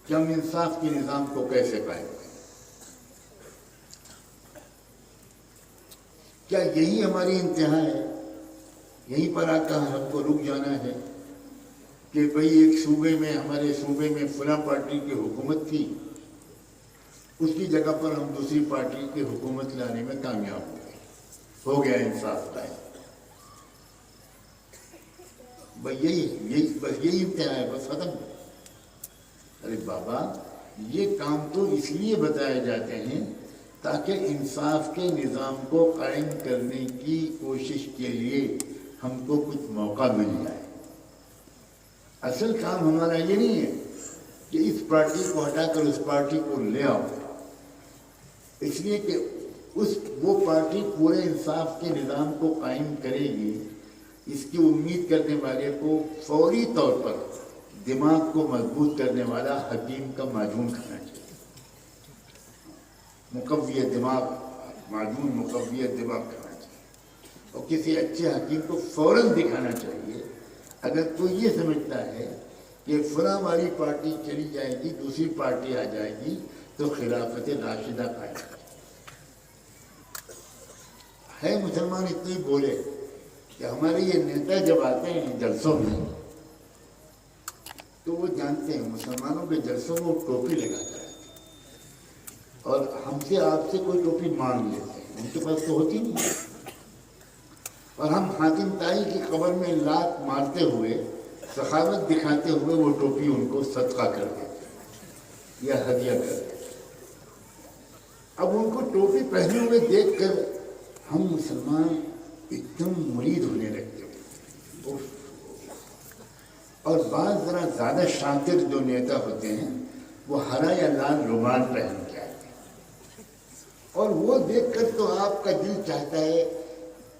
کہ ہم انصاف کے نظام کو کیسے قائم کریں. کیا یہی ہماری انتہا ہے؟ یہیں پر آ کر ہم کو رک جانا ہے کہ بھئی ایک صوبے میں، ہمارے صوبے میں فلاں پارٹی کی حکومت تھی، اس کی جگہ پر ہم دوسری پارٹی کی حکومت لانے میں کامیاب ہو گئے، ہو گیا انصاف قائم. بس یہی انتہا ہے، بس ختم. ارے بابا، یہ کام تو اس لیے بتائے جاتے ہیں تاکہ انصاف کے نظام کو قائم کرنے کی کوشش کے لیے ہم کو کچھ موقع مل جائے. اصل کام ہمارا یہ نہیں ہے کہ اس پارٹی کو ہٹا کر اس پارٹی کو لے آؤ، اس لیے کہ وہ پارٹی پورے انصاف کے نظام کو قائم کرے گی، اس کی امید کرنے والے کو فوری طور پر دماغ کو مضبوط کرنے والا حکیم کا معجون کھانا چاہیے. مقوی دماغ، معجون مقوی دماغ کھانا چاہیے، اور کسی اچھے حکیم کو فوراً دکھانا چاہیے. اگر تو یہ سمجھتا ہے کہ فلاں والی پارٹی چلی جائے گی، دوسری پارٹی آ جائے گی تو خلافت راشدہ قائم ہے. مسلمان اتنے بولے کہ ہمارے یہ نیتا جب آتے ہیں جلسوں میں تو وہ جانتے ہیں مسلمانوں کے جلسوں میں وہ ٹوپی لگا کر آتے ہیں، اور ہم سے آپ سے کوئی ٹوپی مانگ لیتے ہیں، ان کے پاس تو ہوتی نہیں. اور ہم حاتم طائی کی قبر میں لات مارتے ہوئے، سخاوت دکھاتے ہوئے وہ ٹوپی ان کو صدقہ کر دیتے یا ہدیہ کر دیتے. اب ان کو ٹوپی پہنے ہوئے دیکھ کر ہم مسلمان ایک دم مرید ہونے لگتے ہیں. اور بعض ذرا زیادہ شاطر جو نیتا ہوتے ہیں وہ ہرا یا لال رومال پہن کے آتے ہیں، اور وہ دیکھ کر تو آپ کا دل چاہتا ہے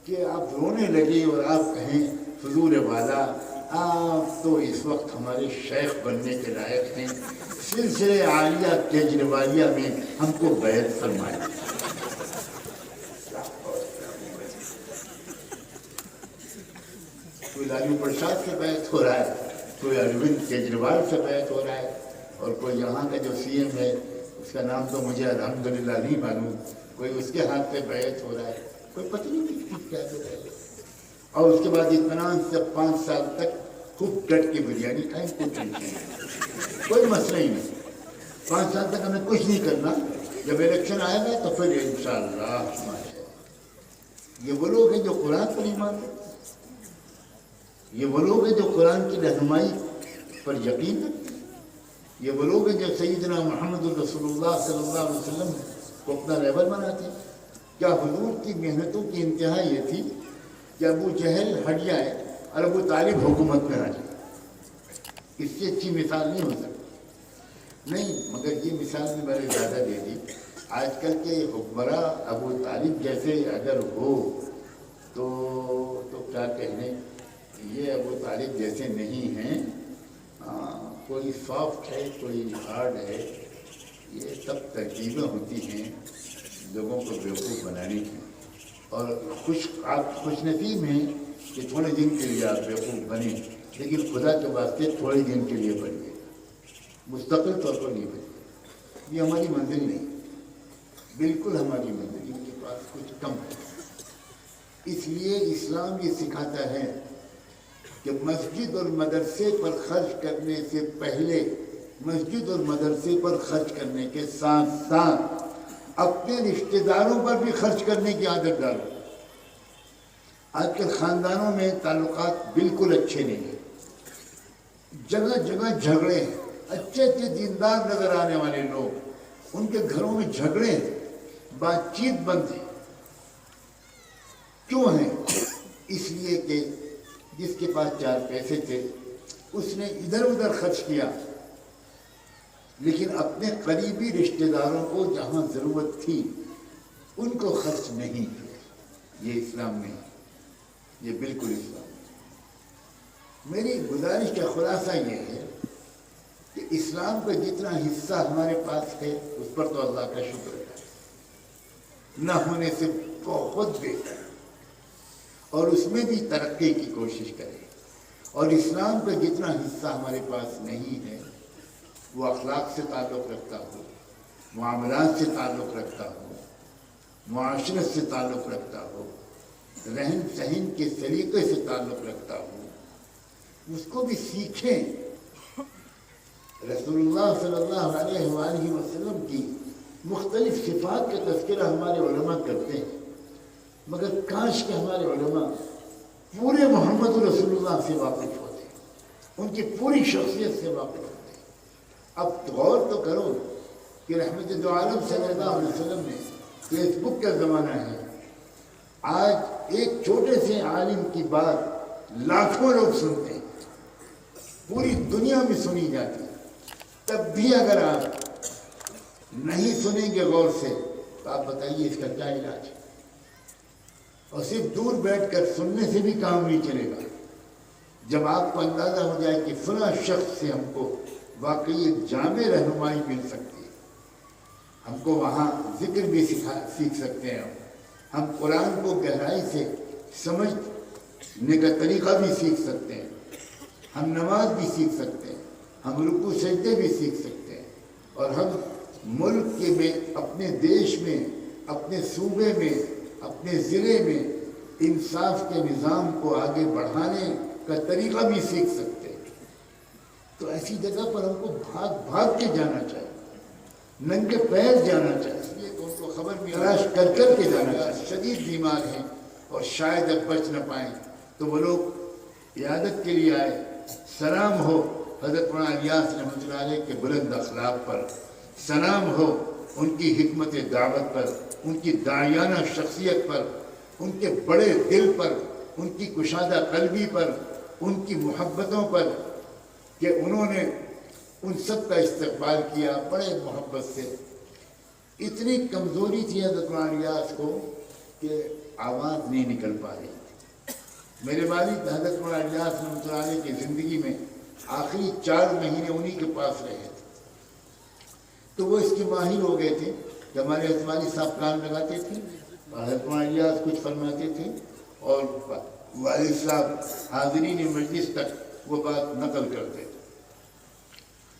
کہ آپ رونے لگے اور آپ کہیں حضور والا آپ تو اس وقت ہمارے شیخ بننے کے لائق ہیں، سلسلے عالیہ کیجریوالیہ میں ہم کو بیعت فرمائیں. کوئی لالو پرساد سے بیعت ہو رہا ہے، کوئی اروند کیجریوال سے بیعت ہو رہا ہے، اور کوئی یہاں کا جو سی ایم ہے اس کا نام تو مجھے الحمدللہ نہیں معلوم، کوئی اس کے ہاتھ پہ بیعت ہو رہا ہے. کوئی پتہ نہیں کیا ہو رہا ہے. اور اس کے بعد اطمینان سے 5 سال تک خوب ڈٹ کے بریانی کھائیں، کچھ نہیں، کوئی مسئلہ ہی نہیں. 5 سال تک ہمیں کچھ نہیں کرنا، جب الیکشن آئے گا تو پھر انشاءاللہ. یہ وہ لوگ ہیں جو قرآن پر ایمان رکھتے ہیں، یہ وہ لوگ ہیں جو قرآن کی رہنمائی پر یقین رکھتے ہیں، یہ وہ لوگ ہیں جو سیدنا محمد الرسول اللہ صلی اللہ علیہ وسلم کو اپنا رہبر بناتے ہیں. کیا حضور کی محنتوں کی انتہا یہ تھی کہ ابو جہل ہٹ جائے اور ابو طالب حکومت میں آ جائے؟ اس سے اچھی مثال نہیں ہو سکتی. نہیں، مگر یہ مثال بھی میں نے زیادہ دے دی. آج کل کے حکمراں ابو طالب جیسے اگر ہو تو کیا کہنے، یہ ابو طالب جیسے نہیں ہیں. کوئی سافٹ ہے، کوئی ہارڈ ہے. یہ سب ترکیبیں ہوتی ہیں لوگوں کو بیوقوف بنانے کی. اور آپ خوش نصیب ہیں کہ تھوڑے دن کے لیے آپ بیوقوف بنیں، لیکن خدا کے واسطے تھوڑے دن کے لیے بنیے، مستقل طور پر نہیں بنیے. یہ ہماری منزل نہیں، بالکل ہماری منزل ان کے پاس کچھ کم ہے. اس لیے اسلام یہ سکھاتا ہے کہ مسجد اور مدرسے پر خرچ کرنے سے پہلے، مسجد اور مدرسے پر خرچ کرنے کے ساتھ ساتھ اپنے رشتہ داروں پر بھی خرچ کرنے کی عادت ڈالو. آج کل خاندانوں میں تعلقات بالکل اچھے نہیں ہیں، جگہ جگہ جھگڑے ہیں. اچھے اچھے دیندار نظر آنے والے لوگ، ان کے گھروں میں جھگڑے ہیں، بات چیت بند ہے. کیوں ہیں؟ اس لیے کہ جس کے پاس 4 پیسے تھے اس نے ادھر ادھر خرچ کیا، لیکن اپنے قریبی رشتہ داروں کو جہاں ضرورت تھی ان کو خرچ نہیں کیا. یہ اسلام نہیں، یہ بالکل اسلام نہیں. میری گزارش کا خلاصہ یہ ہے کہ اسلام کا جتنا حصہ ہمارے پاس ہے اس پر تو اللہ کا شکر ہے، نہ ہونے سے بہت بہتر، اور اس میں بھی ترقی کی کوشش کریں. اور اسلام کا جتنا حصہ ہمارے پاس نہیں ہے وہ اخلاق سے تعلق رکھتا ہو، معاملات سے تعلق رکھتا ہو، معاشرت سے تعلق رکھتا ہو، رہن سہن کے سلیقے سے تعلق رکھتا ہو، اس کو بھی سیکھیں۔ رسول اللہ صلی اللہ علیہ وآلہ وسلم کی مختلف صفات کا تذکرہ ہمارے علماء کرتے ہیں، مگر کاش کہ ہمارے علماء پورے محمد رسول اللہ سے واقف ہوتے، ان کی پوری شخصیت سے واقف ہوتے۔ اب غور تو کرو کہ رحمت دو عالم صلی اللہ علیہ وسلم نے، فیس بک کا زمانہ ہے، آج ایک چھوٹے سے عالم کی بات لاکھوں لوگ سنتے ہیں، پوری دنیا میں سنی جاتی ہے۔ تب بھی اگر آپ نہیں سنیں گے غور سے تو آپ بتائیے اس کا کیا علاج ہے؟ اور صرف دور بیٹھ کر سننے سے بھی کام نہیں چلے گا۔ جب آپ کو اندازہ ہو جائے کہ فلاں شخص سے ہم کو واقعی ایک جامع رہنمائی مل سکتی ہے، ہم کو وہاں ذکر بھی سیکھ سکتے ہیں، ہم قرآن کو گہرائی سے سمجھنے کا طریقہ بھی سیکھ سکتے ہیں، ہم نماز بھی سیکھ سکتے ہیں، ہم رکوع سجدے بھی سیکھ سکتے ہیں، اور ہم ملک کے میں، اپنے دیش میں، اپنے صوبے میں، اپنے ضلع میں انصاف کے نظام کو آگے بڑھانے کا طریقہ بھی سیکھ سکتے ہیں۔ تو ایسی جگہ پر ہم کو بھاگ بھاگ کے جانا چاہیے، ننگے پیر جانا چاہیے، اس لیے کہ ان کو خبر بھی تلاش کر کر کے جانا چاہیے۔ شدید بیمار ہیں اور شاید اب بچ نہ پائیں تو وہ لوگ عیادت کے لیے آئے۔ سلام ہو حضرت مولانا الیاس رحمۃ اللہ علیہ کے بلند اخلاق پر، سلام ہو ان کی حکمت دعوت پر، ان کی داعیانہ شخصیت پر، ان کے بڑے دل پر، ان کی کشادہ قلبی پر، ان کی محبتوں پر، کہ انہوں نے ان سب کا استقبال کیا بڑے محبت سے۔ اتنی کمزوری تھی حضرت مولانا الیاس کو کہ آواز نہیں نکل پا رہی تھی۔ میرے والد حضرت مولانا الیاس رحمۃ اللہ علیہ کی زندگی میں آخری 4 مہینے انہی کے پاس رہے تھے، تو وہ اس کے ماہر ہو گئے تھے کہ ہمارے حضرت والد صاحب کان لگاتے تھے اور حضرت مولانا الیاس کچھ فرماتے تھے اور والد صاحب حاضرین مجلس تک وہ بات نقل کرتے تھے۔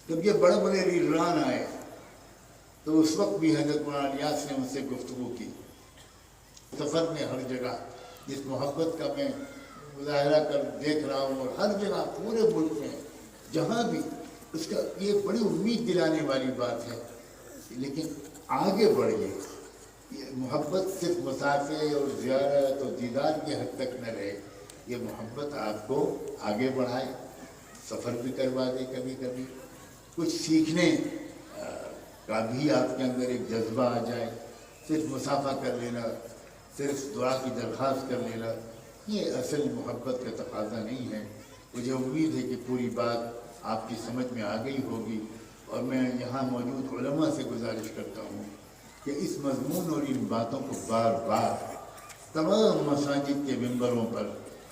جب یہ بڑے بڑے لیڈران آئے تو اس وقت بھی حضرت مولانا الیاس نے ان سے گفتگو کی۔ سفر میں ہر جگہ جس محبت کا میں مظاہرہ کر دیکھ رہا ہوں، اور ہر جگہ پورے ملک میں جہاں بھی اس کا یہ بڑی امید دلانے والی بات ہے، لیکن آگے بڑھیے۔ یہ محبت صرف مسافے اور زیارت اور دیدار کی حد تک نہ رہے، یہ محبت آپ کو آگے بڑھائے، سفر بھی کروا دے، کبھی کبھی کچھ سیکھنے کا بھی آپ کے اندر ایک جذبہ آ جائے۔ صرف مسافہ کر لینا، صرف دعا کی درخواست کر لینا، یہ اصل محبت کا تقاضا نہیں ہے۔ مجھے امید ہے کہ پوری بات آپ کی سمجھ میں آ گئی ہوگی، اور میں یہاں موجود علماء سے گزارش کرتا ہوں کہ اس مضمون اور ان باتوں کو بار بار تمام مساجد کے ممبروں پر،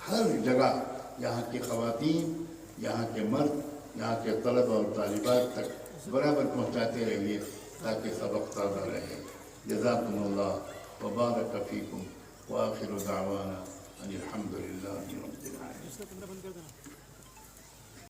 ہر جگہ، یہاں کی خواتین، یہاں کے مرد، یہاں کے طلبہ اور طالبات تک برابر پہنچاتے رہیے تاکہ سبق تازہ رہے۔ جزاکم اللہ وبارک فیکم وآخر دعوانا ان الحمد للہ رب العالمین۔